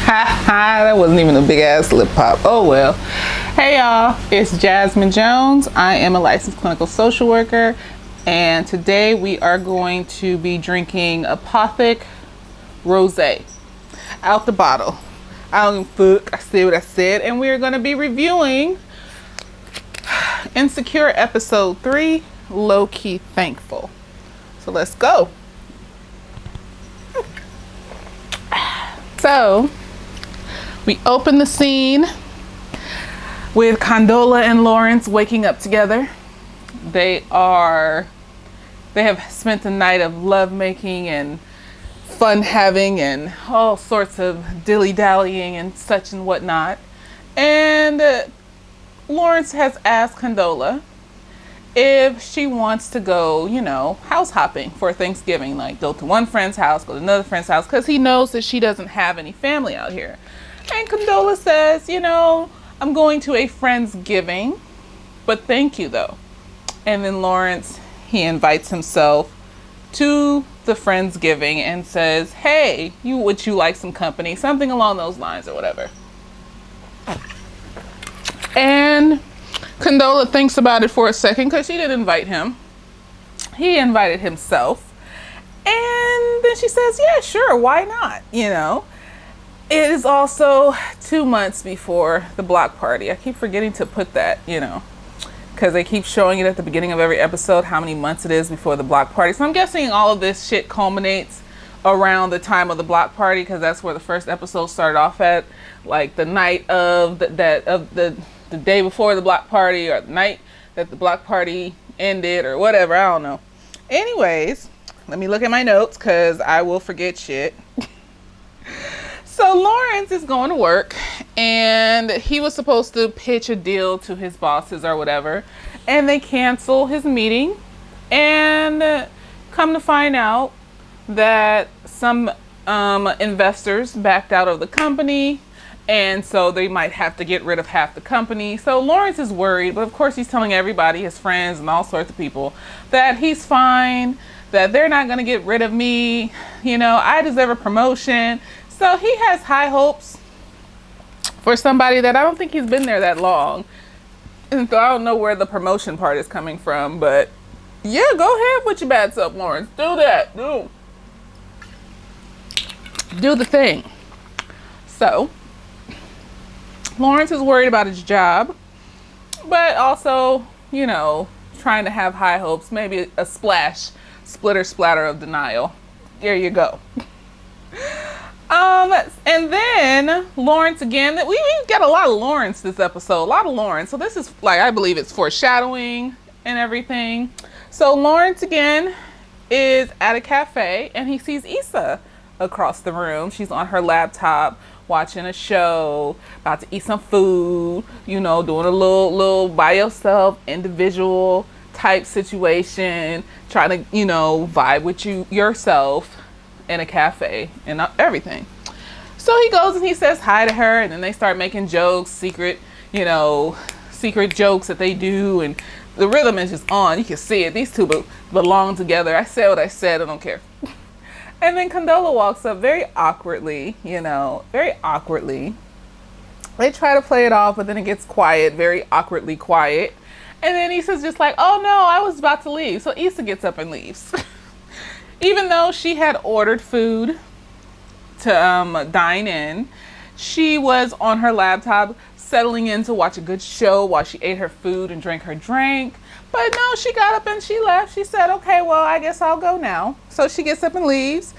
That wasn't even a big ass lip pop. Oh well. Hey y'all, it's Jasmine Jones. I am a licensed clinical social worker, and today we are going to be drinking Apothic Rosé out the bottle. I don't fuck. I said what I said, and we are going to be reviewing Insecure episode 3, Lowkey Thankful. So let's go. So we open the scene with Condola and Lawrence waking up together. They have spent a night of lovemaking and fun having and all sorts of dilly-dallying and such and whatnot. And Lawrence has asked Condola if she wants to go, house hopping for Thanksgiving, like go to one friend's house, go to another friend's house, because he knows that she doesn't have any family out here. And Condola says, I'm going to a Friendsgiving, but thank you though. And then Lawrence, he invites himself to the Friendsgiving and says, hey, would you like some company? Something along those lines or whatever. And Condola thinks about it for a second because she didn't invite him. He invited himself. And then she says, yeah, sure, why not? It is also 2 months before the block party. I keep forgetting to put that, because they keep showing it at the beginning of every episode how many months it is before the block party. So I'm guessing all of this shit culminates around the time of the block party, because that's where the first episode started off at, like the night of the day before the block party, or the night that the block party ended, or whatever. I don't know. Anyways, let me look at my notes because I will forget shit. So Lawrence is going to work, and he was supposed to pitch a deal to his bosses or whatever, and they cancel his meeting, and come to find out that some investors backed out of the company, and so they might have to get rid of half the company. So Lawrence is worried, but of course he's telling everybody, his friends and all sorts of people, that he's fine, that they're not going to get rid of me. I deserve a promotion. So he has high hopes for somebody that I don't think he's been there that long. And so I don't know where the promotion part is coming from, but yeah, go ahead with your bad self, Lawrence. Do that. Do the thing. So Lawrence is worried about his job, but also, trying to have high hopes, maybe a splitter splatter of denial. There you go. And then Lawrence again, we get a lot of Lawrence this episode, a lot of Lawrence. So this is I believe it's foreshadowing and everything. So Lawrence again is at a cafe and he sees Issa across the room. She's on her laptop watching a show, about to eat some food, doing a little by yourself, individual type situation, trying to, vibe with yourself in a cafe and everything. So he goes and he says hi to her, and then they start making jokes, secret jokes that they do, and the rhythm is just on. You can see it. These two belong together. I said what I said. I don't care. And then Condola walks up very awkwardly, very awkwardly. They try to play it off, but then it gets quiet, very awkwardly quiet. And then Issa's just like, oh no, I was about to leave. So Issa gets up and leaves. Even though she had ordered food to dine in, she was on her laptop settling in to watch a good show while she ate her food and drank her drink. But no, she got up and she left. She said, okay, well, I guess I'll go now. So she gets up and leaves.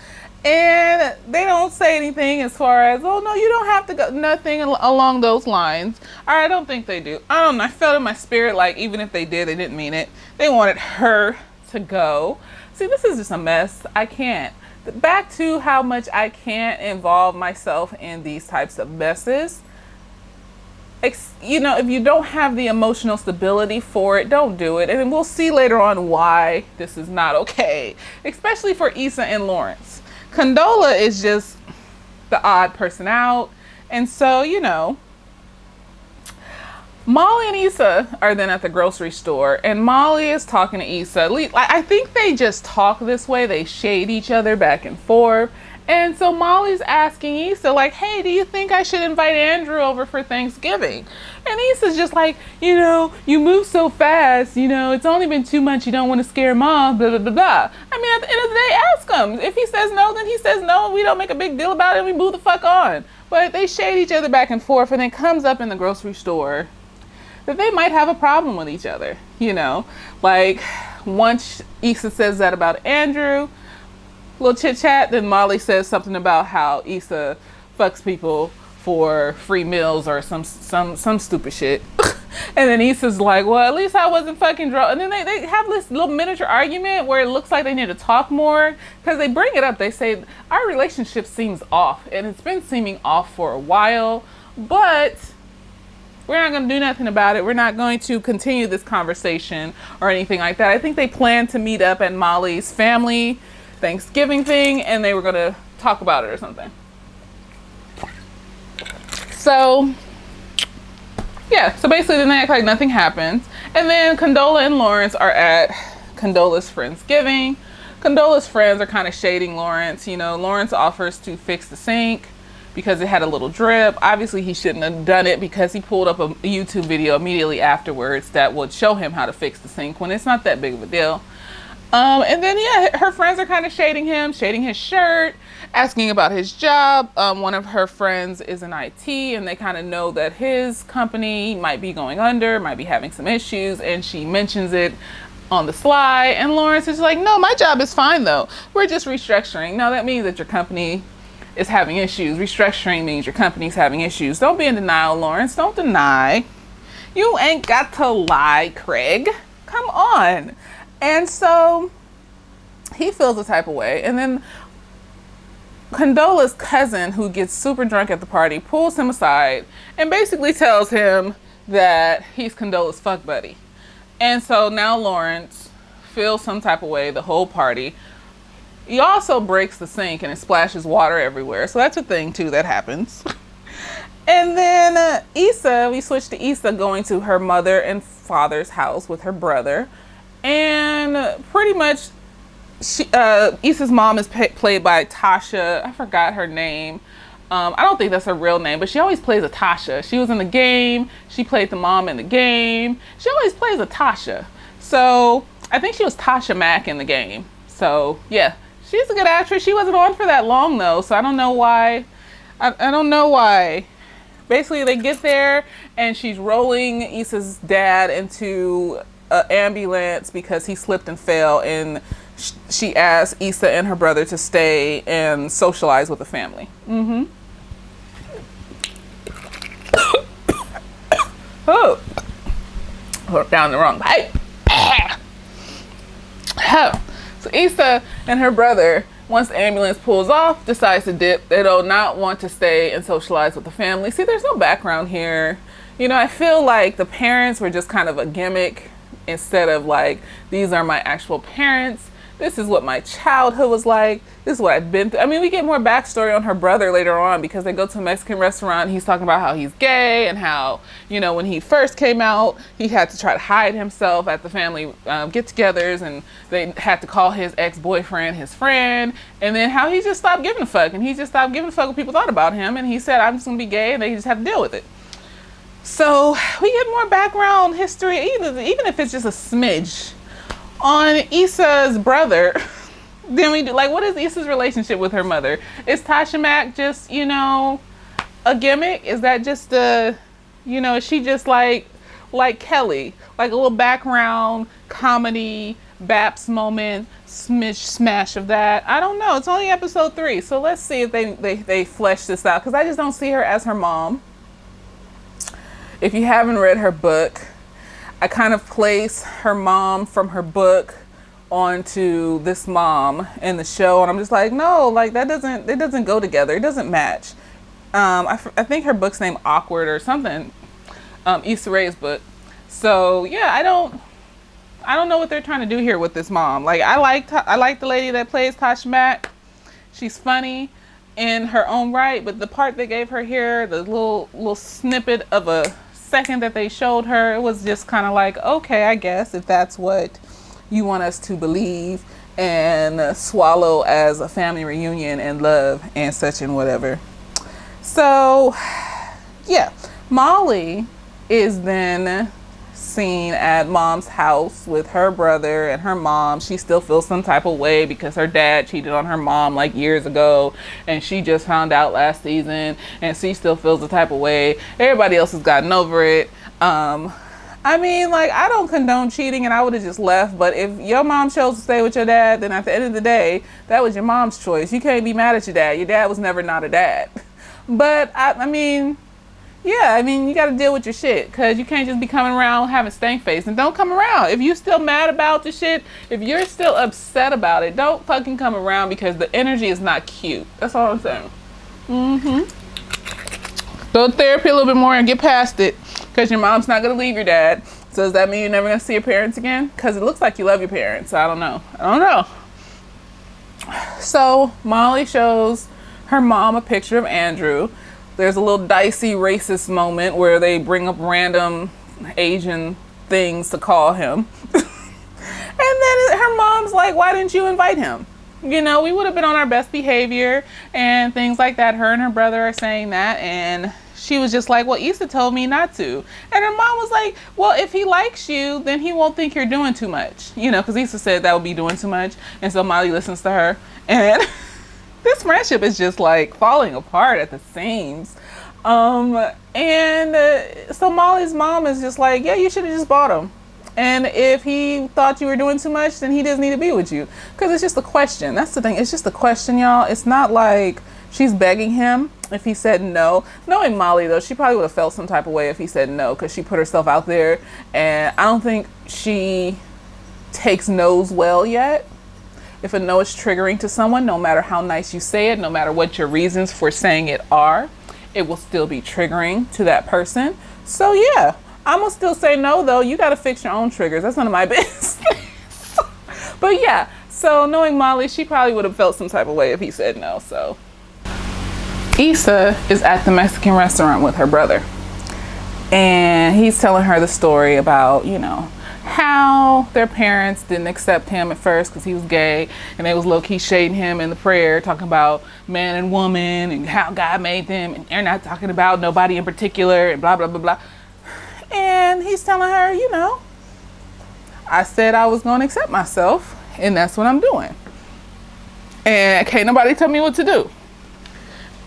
And they don't say anything as far as, oh, no, you don't have to go. Nothing along those lines. I don't think they do. I don't know. I felt in my spirit like even if they did, they didn't mean it. They wanted her to go. See, this is just a mess. I can't. Back to how much I can't involve myself in these types of messes. If you don't have the emotional stability for it, don't do it. And we'll see later on why this is not okay, especially for Issa and Lawrence. Condola is just the odd person out. And so, Molly and Issa are then at the grocery store, and Molly is talking to Issa. I think they just talk this way. They shade each other back and forth. And so Molly's asking Issa, like, hey, do you think I should invite Andrew over for Thanksgiving? And Issa's just like, you move so fast, it's only been 2 months, you don't want to scare mom, blah, blah, blah, blah. I mean, at the end of the day, ask him. If he says no, then he says no. We don't make a big deal about it, and we move the fuck on. But they shade each other back and forth, and it comes up in the grocery store that they might have a problem with each other, Like, once Issa says that about Andrew, little chit chat, then Molly says something about how Issa fucks people for free meals or some stupid shit. And then Issa's like, well, at least I wasn't fucking drunk. And then they have this little miniature argument where it looks like they need to talk more, because they bring it up. They say, our relationship seems off, and it's been seeming off for a while, but we're not going to do nothing about it. We're not going to continue this conversation or anything like that. I think they plan to meet up at Molly's family Thanksgiving thing, and they were going to talk about it or something. So basically then they act like nothing happened. And then Condola and Lawrence are at Condola's Friendsgiving. Condola's friends are kind of shading Lawrence. Lawrence offers to fix the sink because it had a little drip. Obviously he shouldn't have done it, because he pulled up a YouTube video immediately afterwards that would show him how to fix the sink when it's not that big of a deal. And then, her friends are kind of shading him, shading his shirt, asking about his job. One of her friends is in IT, and they kind of know that his company might be going under, might be having some issues, and she mentions it on the sly. And Lawrence is like, no, my job is fine, though. We're just restructuring. No, that means that your company is having issues. Restructuring means your company's having issues. Don't be in denial, Lawrence. Don't deny. You ain't got to lie, Craig. Come on. And so he feels the type of way. And then Condola's cousin, who gets super drunk at the party, pulls him aside and basically tells him that he's Condola's fuck buddy. And so now Lawrence feels some type of way the whole party. He also breaks the sink and it splashes water everywhere. So that's a thing too that happens. And then we switch to Issa going to her mother and father's house with her brother. And pretty much Issa's mom is played by Tasha. I forgot her name. I don't think that's her real name, but she always plays a Tasha. She was in the game. She played the mom in the game. She always plays a Tasha. So I think she was Tasha Mack in the game. So yeah, she's a good actress. She wasn't on for that long though, so I don't know why. I don't know why. Basically, they get there and she's rolling Issa's dad into an ambulance because he slipped and fell, and she asked Issa and her brother to stay and socialize with the family. Oh, down the wrong pipe. So Issa and her brother, once the ambulance pulls off, decides to dip. They do not want to stay and socialize with the family. See, there's no background here. I feel like the parents were just kind of a gimmick, instead of like, these are my actual parents. This is what my childhood was like. This is what I've been through. I mean, we get more backstory on her brother later on, because they go to a Mexican restaurant. He's talking about how he's gay and how, when he first came out, he had to try to hide himself at the family get-togethers, and they had to call his ex-boyfriend his friend, and then how he just stopped giving a fuck, and he just stopped giving a fuck what people thought about him, and he said, I'm just gonna be gay, and they just have to deal with it. So we get more background history, even if it's just a smidge, on Issa's brother. Then we do, like, what is Issa's relationship with her mother? Is Tasha Mack just, a gimmick? Is that just is she just like Kelly, like a little background comedy, Baps moment, smash of that? I don't know. It's only episode 3, so let's see if they flesh this out, because I just don't see her as her mom. If you haven't read her book, I kind of place her mom from her book onto this mom in the show, and I'm just like, no, like it doesn't go together. It doesn't match. I think her book's named Awkward or something. Issa Rae's book. So yeah, I don't know what they're trying to do here with this mom. Like, I like the lady that plays Tasha Mack. She's funny in her own right, but the part they gave her here, the little snippet of a second that they showed her, it was just kind of like, okay, I guess if that's what you want us to believe. and swallow as a family reunion and love and such and whatever. So yeah, Molly is then seen at mom's house with her brother and her mom. She still feels some type of way because her dad cheated on her mom like years ago, and she just found out last season, and she still feels the type of way. Everybody else has gotten over it. I mean, like, I don't condone cheating, and I would have just left. But if your mom chose to stay with your dad, then at the end of the day, that was your mom's choice. You can't be mad at your dad. Your dad was never not a dad. But I mean, yeah, I mean, you got to deal with your shit, because you can't just be coming around having stank face. And don't come around. If you're still mad about the shit, if you're still upset about it, don't fucking come around, because the energy is not cute. That's all I'm saying. Go to therapy a little bit more and get past it, because your mom's not going to leave your dad. So does that mean you're never going to see your parents again? Because it looks like you love your parents. So I don't know. So Molly shows her mom a picture of Andrew. There's a little dicey racist moment where they bring up random Asian things to call him. And then her mom's like, why didn't you invite him? You know, we would have been on our best behavior and things like that. Her and her brother are saying that. And she was just like, well, Issa told me not to. And her mom was like, well, if he likes you, then he won't think you're doing too much. You know, because Issa said that would be doing too much. And so Molly listens to her. And this friendship is just like falling apart at the seams. So Molly's mom is just like, yeah, you should have just bought him. And if he thought you were doing too much, then he doesn't need to be with you. Because it's just a question. That's the thing. It's just a question, y'all. It's not like she's begging him if he said no. Knowing Molly, though, she probably would have felt some type of way if he said no, because she put herself out there. And I don't think she takes no's well yet. If a no is triggering to someone, no matter how nice you say it, no matter what your reasons for saying it are, it will still be triggering to that person. So yeah, I'm gonna still say no, though. You gotta fix your own triggers. That's none of my business. But yeah, so knowing Molly, she probably would have felt some type of way if he said no. So Issa is at the Mexican restaurant with her brother, and he's telling her the story about, you know, how their parents didn't accept him at first because he was gay, and they was low-key shading him in the prayer, talking about man and woman and how God made them, and they're not talking about nobody in particular, and blah blah blah blah. And he's telling her, you know, I said I was going to accept myself, and that's what I'm doing, and can't nobody tell me what to do.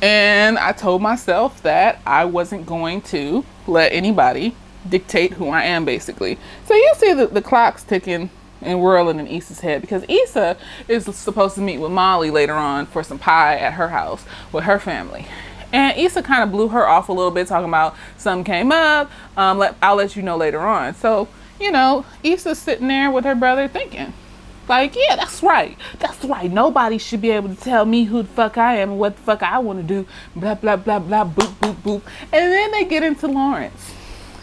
And I told myself that I wasn't going to let anybody dictate who I am, basically. So you see the clock's ticking and whirling in Issa's head, because Issa is supposed to meet with Molly later on for some pie at her house with her family. And Issa kind of blew her off a little bit, talking about something came up. I'll let you know later on. So, you know, Issa's sitting there with her brother thinking, like, yeah, that's right. That's right. Nobody should be able to tell me who the fuck I am and what the fuck I want to do. Blah, blah, blah, blah, boop, boop, boop. And then they get into Lawrence.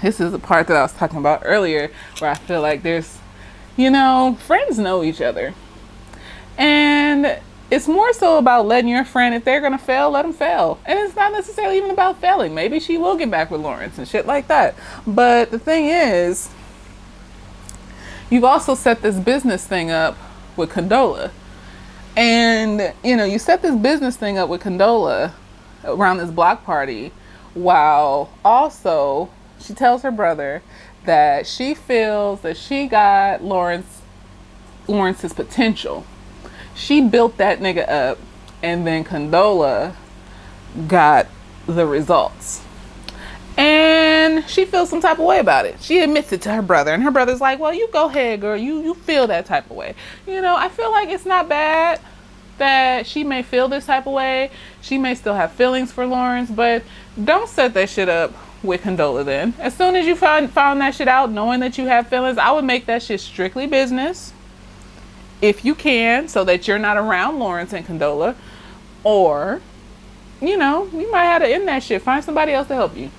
This is the part that I was talking about earlier, where I feel like there's, you know, friends know each other. And it's more so about letting your friend, if they're going to fail, let them fail. And it's not necessarily even about failing. Maybe she will get back with Lawrence and shit like that. But the thing is, you've also set this business thing up with Condola. And, you know, you set this business thing up with Condola around this block party, while also she tells her brother that she feels that she got Lawrence's potential. She built that nigga up, and then Condola got the results. And she feels some type of way about it. She admits it to her brother, and her brother's like, well, you go ahead, girl. You feel that type of way. You know, I feel like it's not bad that she may feel this type of way. She may still have feelings for Lawrence, but don't set that shit up with Condola then. As soon as you found that shit out, knowing that you have feelings, I would make that shit strictly business, if you can, so that you're not around Lawrence and Condola. Or, you know, you might have to end that shit. Find somebody else to help you.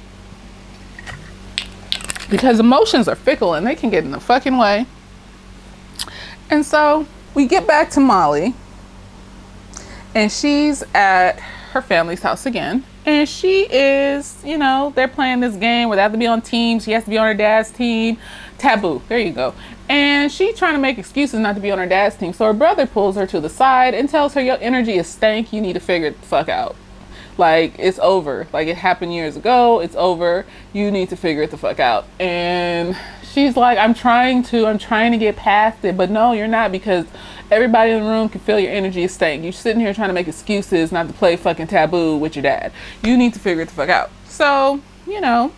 Because emotions are fickle and they can get in the fucking way. And so we get back to Molly, and she's at her family's house again. And she is, you know, they're playing this game where they have to be on teams. She has to be on her dad's team Taboo. There you go. And she trying to make excuses not to be on her dad's team. So her brother pulls her to the side and tells her, your energy is stank. You need to figure it the fuck out. Like, it's over. Like, it happened years ago. It's over. You need to figure it the fuck out. And she's like, I'm trying to get past it. But no, you're not, because everybody in the room can feel your energy is stank. You're sitting here trying to make excuses not to play fucking taboo with your dad. You need to figure it the fuck out. So, you know,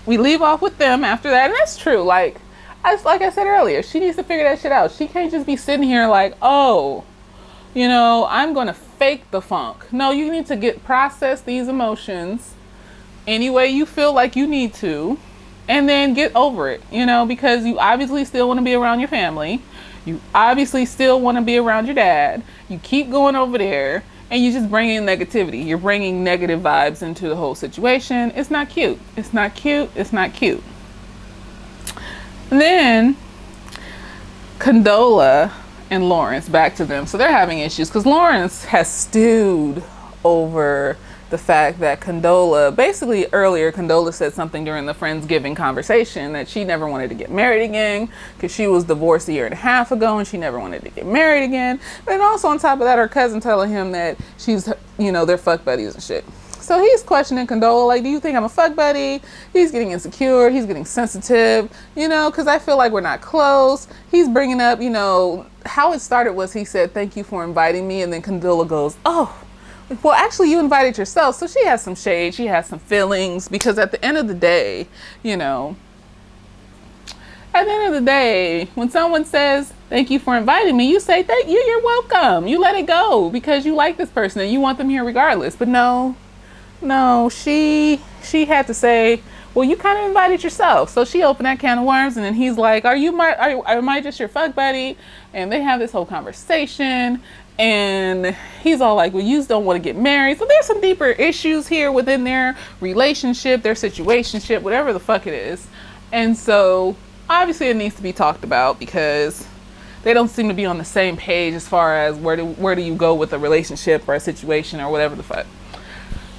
we leave off with them after that. And that's true. Like I said earlier, she needs to figure that shit out. She can't just be sitting here like, oh, you know, I'm going to fake the funk. No, you need to process these emotions any way you feel like you need to, and then get over it, you know, because you obviously still want to be around your family. You obviously still want to be around your dad. You keep going over there and you just bring in negativity. You're bringing negative vibes into the whole situation. It's not cute. It's not cute. It's not cute. And then Condola and Lawrence, back to them. So they're having issues because Lawrence has stewed over the fact that basically earlier, Condola said something during the Friendsgiving conversation that she never wanted to get married again because she was divorced 1.5 years ago and she never wanted to get married again. But also on top of that, her cousin telling him that she's, you know, they're fuck buddies and shit. So he's questioning Condola, like, do you think I'm a fuck buddy? He's getting insecure. He's getting sensitive, you know, because I feel like we're not close. He's bringing up, you know, how it started was he said, thank you for inviting me. And then Condola goes, oh, well, actually, you invited yourself. So she has some shade. She has some feelings because at the end of the day, you know, at the end of the day, when someone says, thank you for inviting me, you say, thank you, you're welcome. You let it go because you like this person and you want them here regardless. But no, she had to say, well, you kind of invited yourself. So she opened that can of worms, and then he's like, am I just your fuck buddy? And they have this whole conversation, and he's all like, well, you just don't want to get married. So there's some deeper issues here within their relationship, their situationship, whatever the fuck it is. And so obviously it needs to be talked about because they don't seem to be on the same page as far as where do you go with a relationship or a situation or whatever the fuck.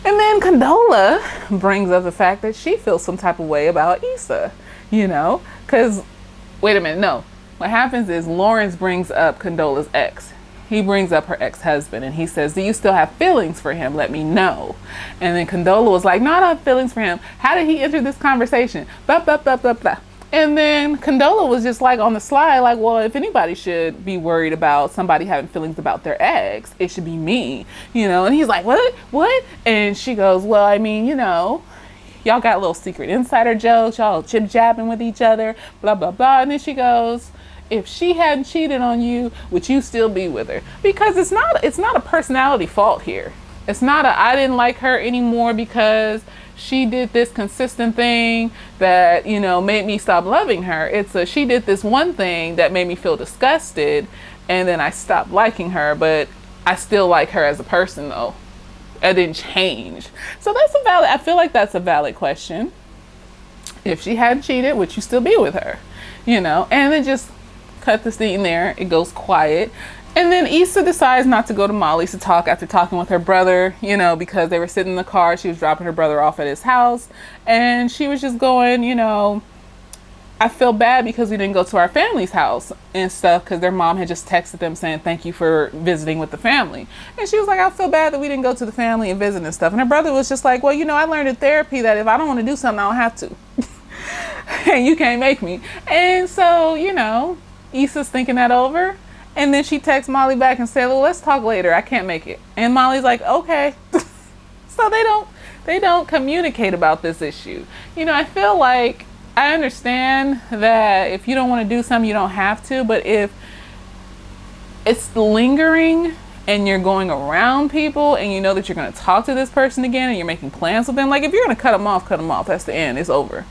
And then Condola brings up the fact that she feels some type of way about Issa, you know, because, wait a minute, no. What happens is Lawrence brings up Condola's ex. He brings up her ex-husband and he says, do you still have feelings for him? Let me know. And then Condola was like, no, I don't have feelings for him. How did he enter this conversation? Blah, blah, blah, blah, blah. And then Condola was just like on the slide, like, well, if anybody should be worried about somebody having feelings about their ex, it should be me, you know? And he's like, what? And she goes, well, I mean, you know, y'all got little secret insider jokes, y'all chit-jabbing with each other, blah, blah, blah. And then she goes, if she hadn't cheated on you, would you still be with her? Because it's not a personality fault here. It's not I didn't like her anymore because she did this consistent thing that, you know, made me stop loving her. She did this one thing that made me feel disgusted, and then I stopped liking her, but I still like her as a person though. It didn't change. So I feel like that's a valid question. If she hadn't cheated, would you still be with her? You know, and then just cut the scene there. It goes quiet. And then Issa decides not to go to Molly's to talk after talking with her brother, you know, because they were sitting in the car. She was dropping her brother off at his house. And she was just going, you know, I feel bad because we didn't go to our family's house and stuff because their mom had just texted them saying, thank you for visiting with the family. And she was like, I feel bad that we didn't go to the family and visit and stuff. And her brother was just like, well, you know, I learned in therapy that if I don't want to do something, I don't have to. And you can't make me. And so, you know, Issa's thinking that over. And then she texts Molly back and said, well, let's talk later. I can't make it. And Molly's like, okay. So they don't communicate about this issue. You know, I feel like I understand that if you don't want to do something, you don't have to. But if it's lingering and you're going around people and you know that you're going to talk to this person again and you're making plans with them, like if you're going to cut them off, that's the end. It's over.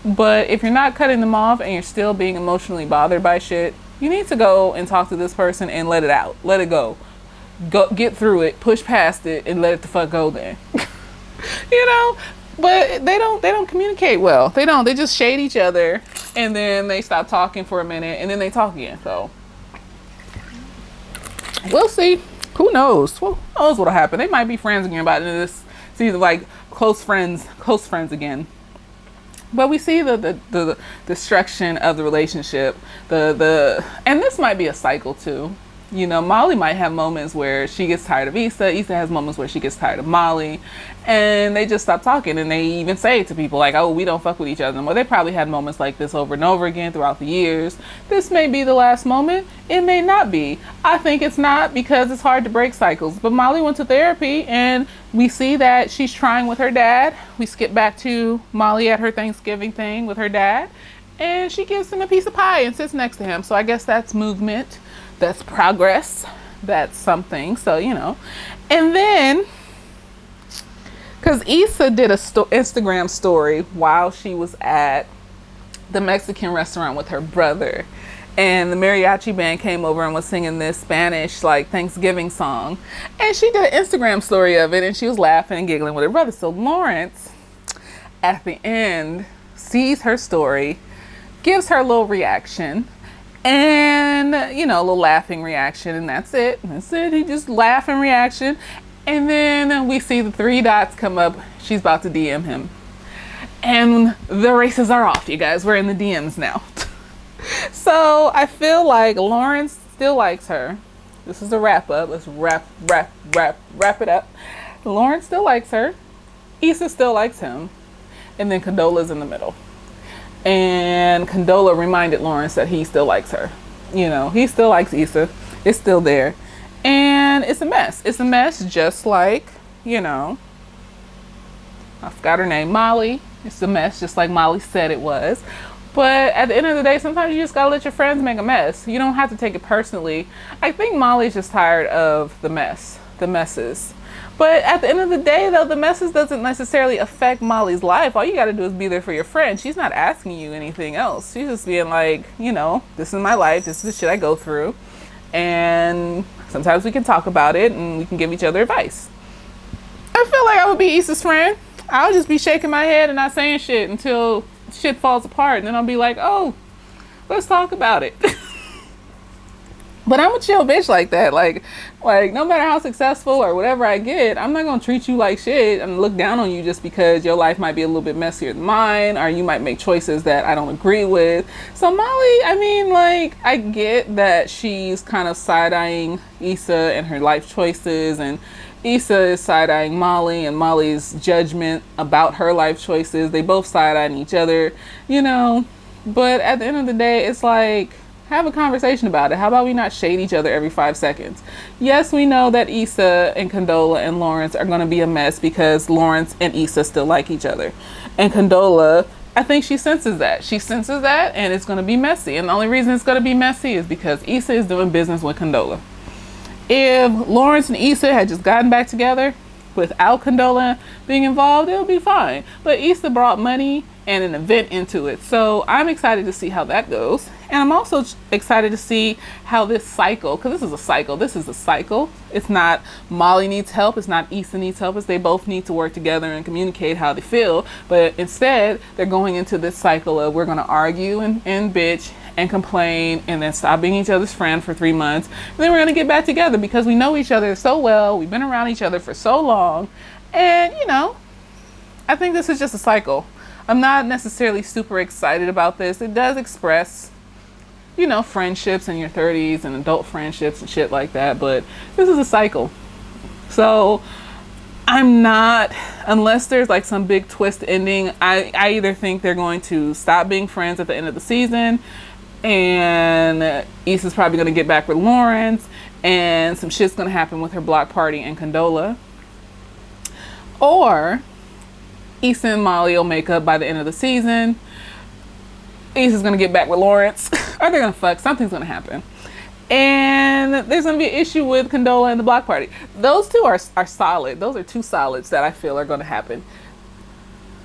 But if you're not cutting them off and you're still being emotionally bothered by shit, you need to go and talk to this person and let it out. Let it go. Get through it, push past it, and let it the fuck go then. You know? But they don't communicate well. They don't. They just shade each other, and then they stop talking for a minute, and then they talk again. So we'll see. Who knows? Who knows what'll happen? They might be friends again by the end of this season, like close friends again. But we see the destruction of the relationship. And this might be a cycle too. You know, Molly might have moments where she gets tired of Issa. Issa has moments where she gets tired of Molly. And they just stop talking. And they even say to people like, oh, we don't fuck with each other anymore. They probably had moments like this over and over again throughout the years. This may be the last moment. It may not be. I think it's not, because it's hard to break cycles. But Molly went to therapy, and we see that she's trying with her dad. We skip back to Molly at her Thanksgiving thing with her dad. And she gives him a piece of pie and sits next to him. So I guess that's movement. That's progress. That's something. So, you know. And then, because Issa did a Instagram story while she was at the Mexican restaurant with her brother. And the mariachi band came over and was singing this Spanish, like, Thanksgiving song. And she did an Instagram story of it, and she was laughing and giggling with her brother. So Lawrence, at the end, sees her story, gives her a little reaction. And, you know, a little laughing reaction, and that's it. That's it. He just laughing reaction. And then we see the 3 dots come up. She's about to DM him. And the races are off, you guys. We're in the DMs now. So I feel like Lawrence still likes her. This is a wrap up. Let's wrap it up. Lawrence still likes her. Issa still likes him. And then Condola's in the middle. And Condola reminded Lawrence that he still likes her. You know, he still likes Issa. It's still there. And it's a mess. It's a mess just like, you know, I forgot her name, Molly. It's a mess just like Molly said it was. But at the end of the day, sometimes you just gotta let your friends make a mess. You don't have to take it personally. I think Molly's just tired of the messes. But at the end of the day, though, the messes doesn't necessarily affect Molly's life. All you got to do is be there for your friend. She's not asking you anything else. She's just being like, you know, this is my life. This is the shit I go through. And sometimes we can talk about it and we can give each other advice. I feel like I would be Issa's friend. I'll just be shaking my head and not saying shit until shit falls apart. And then I'll be like, oh, let's talk about it. But I'm a chill bitch like that. Like no matter how successful or whatever I get, I'm not gonna treat you like shit and look down on you just because your life might be a little bit messier than mine, or you might make choices that I don't agree with. So Molly, I mean, like, I get that she's kind of side-eyeing Issa and her life choices, and Issa is side-eyeing Molly and Molly's judgment about her life choices. They both side-eyeing each other, you know. But at the end of the day, it's like, have a conversation about it. How about we not shade each other every 5 seconds? Yes, we know that Issa and Condola and Lawrence are going to be a mess because Lawrence and Issa still like each other. And Condola, I think she senses that. She senses that, and it's going to be messy. And the only reason it's going to be messy is because Issa is doing business with Condola. If Lawrence and Issa had just gotten back together without Condola being involved, it would be fine. But Issa brought money and an event into it. So I'm excited to see how that goes. And I'm also excited to see how this cycle, because this is a cycle. It's not Molly needs help. It's not Issa needs help. It's they both need to work together and communicate how they feel. But instead, they're going into this cycle of we're going to argue and bitch and complain and then stop being each other's friend for 3 months. And then we're going to get back together because we know each other so well. We've been around each other for so long. And, you know, I think this is just a cycle. I'm not necessarily super excited about this. It does express, you know, friendships in your 30s and adult friendships and shit like that. But this is a cycle. So I'm not, unless there's like some big twist ending, I either think they're going to stop being friends at the end of the season and Issa's probably going to get back with Lawrence and some shit's going to happen with her block party and Condola. Or Issa and Molly will make up by the end of the season. Issa's going to get back with Lawrence. Or they're going to fuck. Something's going to happen. And there's going to be an issue with Condola and the block party. Those two are solid. Those are 2 solids that I feel are going to happen.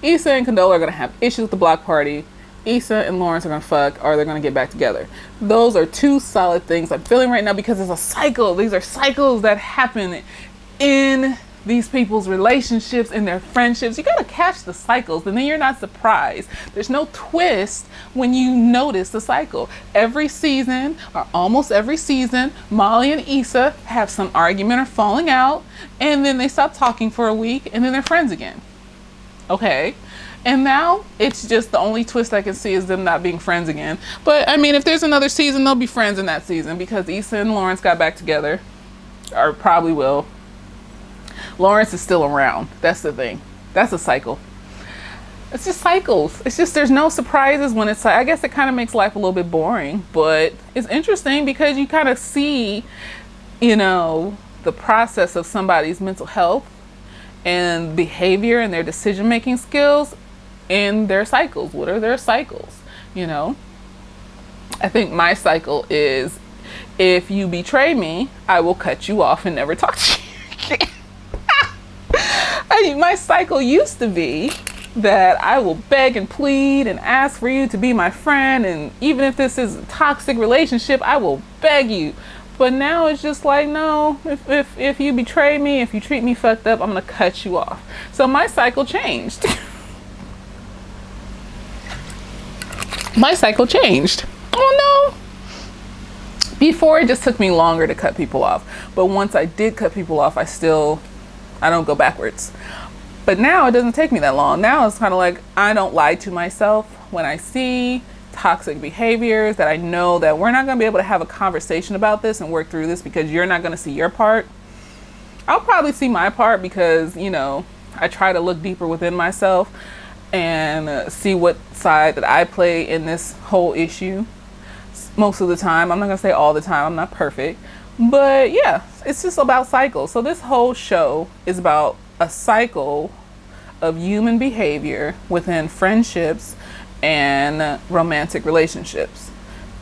Issa and Condola are going to have issues with the block party. Issa and Lawrence are going to fuck, or they're going to get back together. Those are 2 solid things I'm feeling right now because it's a cycle. These are cycles that happen in these people's relationships and their friendships. You got to catch the cycles and then you're not surprised. There's no twist when you notice the cycle. Every season, or almost every season, Molly and Issa have some argument or falling out, and then they stop talking for a week and then they're friends again. Okay. And now it's just the only twist I can see is them not being friends again. But I mean, if there's another season, they'll be friends in that season because Issa and Lawrence got back together, or probably will. Lawrence is still around. That's the thing. That's a cycle. It's just cycles. It's just there's no surprises when it's like, I guess it kind of makes life a little bit boring, but it's interesting because you kind of see, the process of somebody's mental health and behavior and their decision making skills in their cycles. What are their cycles? I think my cycle is, if you betray me, I will cut you off and never talk to you again. My cycle used to be that I will beg and plead and ask for you to be my friend, and even if this is a toxic relationship, I will beg you. But now it's just like, no, if you betray me, if you treat me fucked up, I'm gonna cut you off. So my cycle changed. My cycle changed. Oh no. Before it just took me longer to cut people off. But once I did cut people off, I don't go backwards. But now it doesn't take me that long. Now it's kind of like, I don't lie to myself when I see toxic behaviors that I know that we're not going to be able to have a conversation about this and work through this because you're not going to see your part. I'll probably see my part because, I try to look deeper within myself and see what side that I play in this whole issue. Most of the time. I'm not going to say all the time. I'm not perfect. But yeah, it's just about cycles. So this whole show is about a cycle of human behavior within friendships and romantic relationships.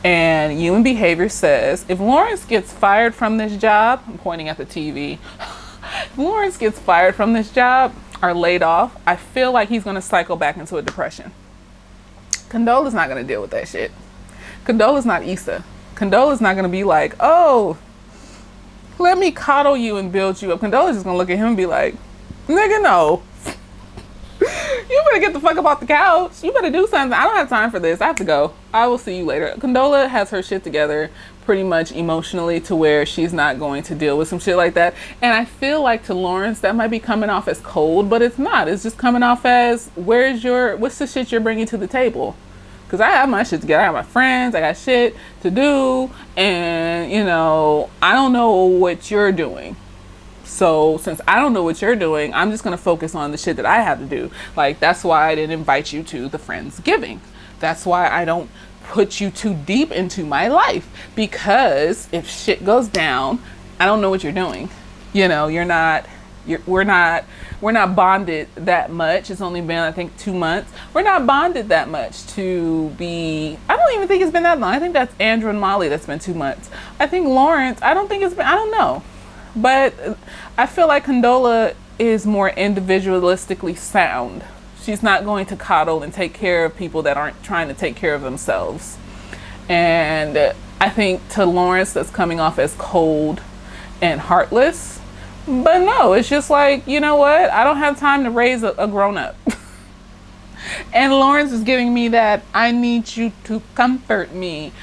And human behavior says, if Lawrence gets fired from this job, I'm pointing at the TV, if Lawrence gets fired from this job or laid off, I feel like he's going to cycle back into a depression. Condola's not going to deal with that shit. Condola's not Issa. Condola's not going to be like, oh, let me coddle you and build you up. Condola's just going to look at him and be like, nigga, no. You better get the fuck up off the couch. You better do something. I don't have time for this. I have to go. I will see you later. Condola has her shit together pretty much emotionally to where she's not going to deal with some shit like that. And I feel like to Lawrence, that might be coming off as cold, but it's not. It's just coming off as, what's the shit you're bringing to the table? Because I have my shit together. I have my friends. I got shit to do. And, I don't know what you're doing. So since I don't know what you're doing, I'm just going to focus on the shit that I have to do. Like, that's why I didn't invite you to the Friendsgiving. That's why I don't put you too deep into my life. Because if shit goes down, I don't know what you're doing. We're not bonded that much. It's only been, I think, 2 months. We're not bonded that much to be, I don't even think it's been that long. I think that's Andrew and Molly that's been 2 months. I think Lawrence, I don't know. But I feel like Condola is more individualistically sound. She's not going to coddle and take care of people that aren't trying to take care of themselves. And I think to Lawrence, that's coming off as cold and heartless. But no, it's just like, you know what? I don't have time to raise a grown-up. And Lawrence is giving me that, I need you to comfort me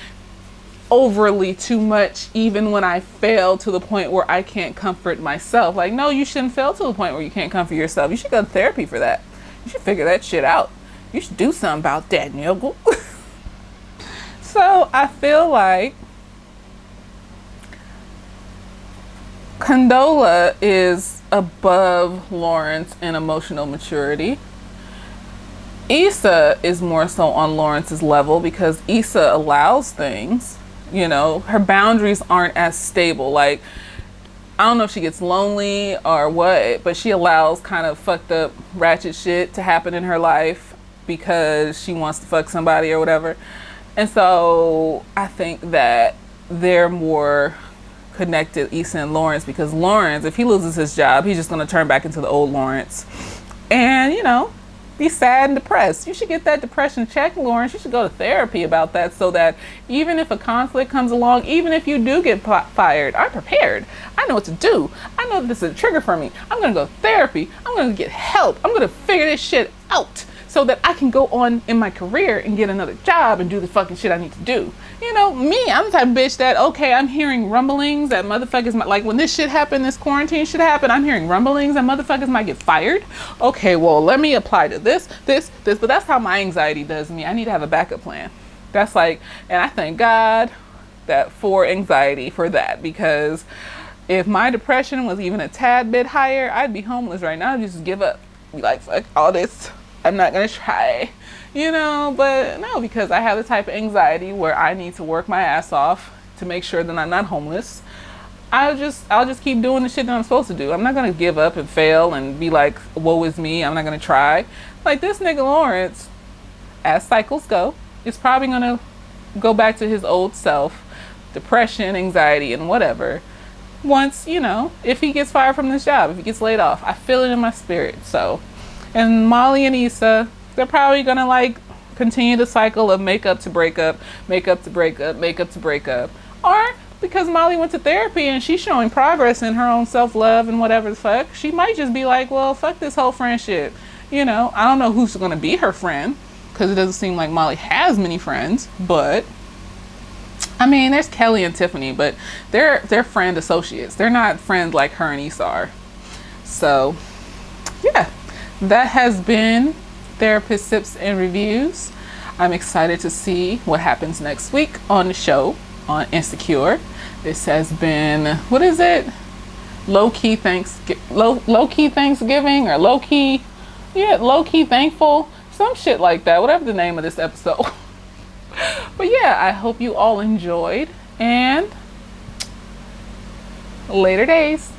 overly too much, even when I fail to the point where I can't comfort myself. Like, no, you shouldn't fail to the point where you can't comfort yourself. You should go to therapy for that. You should figure that shit out. You should do something about that, nigga. So I feel like Condola is above Lawrence in emotional maturity. Issa is more so on Lawrence's level because Issa allows things. Her boundaries aren't as stable. Like, I don't know if she gets lonely or what, but she allows kind of fucked up ratchet shit to happen in her life because she wants to fuck somebody or whatever. And so I think that they're more connected, Issa and Lawrence, because Lawrence, if he loses his job, he's just going to turn back into the old Lawrence. And, be sad and depressed. You should get that depression checked, Lawrence. You should go to therapy about that so that even if a conflict comes along, even if you do get fired, I'm prepared. I know what to do. I know this is a trigger for me. I'm going to go to therapy. I'm going to get help. I'm going to figure this shit out so that I can go on in my career and get another job and do the fucking shit I need to do. You know, me, I'm the type of bitch that, okay, I'm hearing rumblings that motherfuckers might, like when this shit happened, this quarantine shit happened, I'm hearing rumblings that motherfuckers might get fired. Okay, well, let me apply to this. But that's how my anxiety does me. I need to have a backup plan. That's like, and I thank God that for anxiety for that, because if my depression was even a tad bit higher, I'd be homeless right now. I'd just give up. Be like, fuck all this. I'm not going to try. You know, but no, because I have the type of anxiety where I need to work my ass off to make sure that I'm not homeless. I'll just keep doing the shit that I'm supposed to do. I'm not gonna give up and fail and be like, woe is me, I'm not gonna try. Like this nigga Lawrence, as cycles go, is probably gonna go back to his old self, depression, anxiety, and whatever. Once, you know, if he gets fired from this job, if he gets laid off, I feel it in my spirit. So, and Molly and Issa, they're probably gonna like continue the cycle of makeup to breakup, makeup to breakup, makeup to breakup. Or because Molly went to therapy and she's showing progress in her own self-love and whatever the fuck, she might just be like, well, fuck this whole friendship. You know, I don't know who's gonna be her friend, because it doesn't seem like Molly has many friends, but I mean, there's Kelly and Tiffany, but they're friend associates. They're not friends like her and Issa are. So, yeah, that has been Therapist Sips and Reviews. I'm excited to see what happens next week on the show on Insecure. This has been, what is it? Lowkey Thanksgiving or Lowkey Thankful, some shit like that, whatever the name of this episode. But yeah, I hope you all enjoyed, and later days.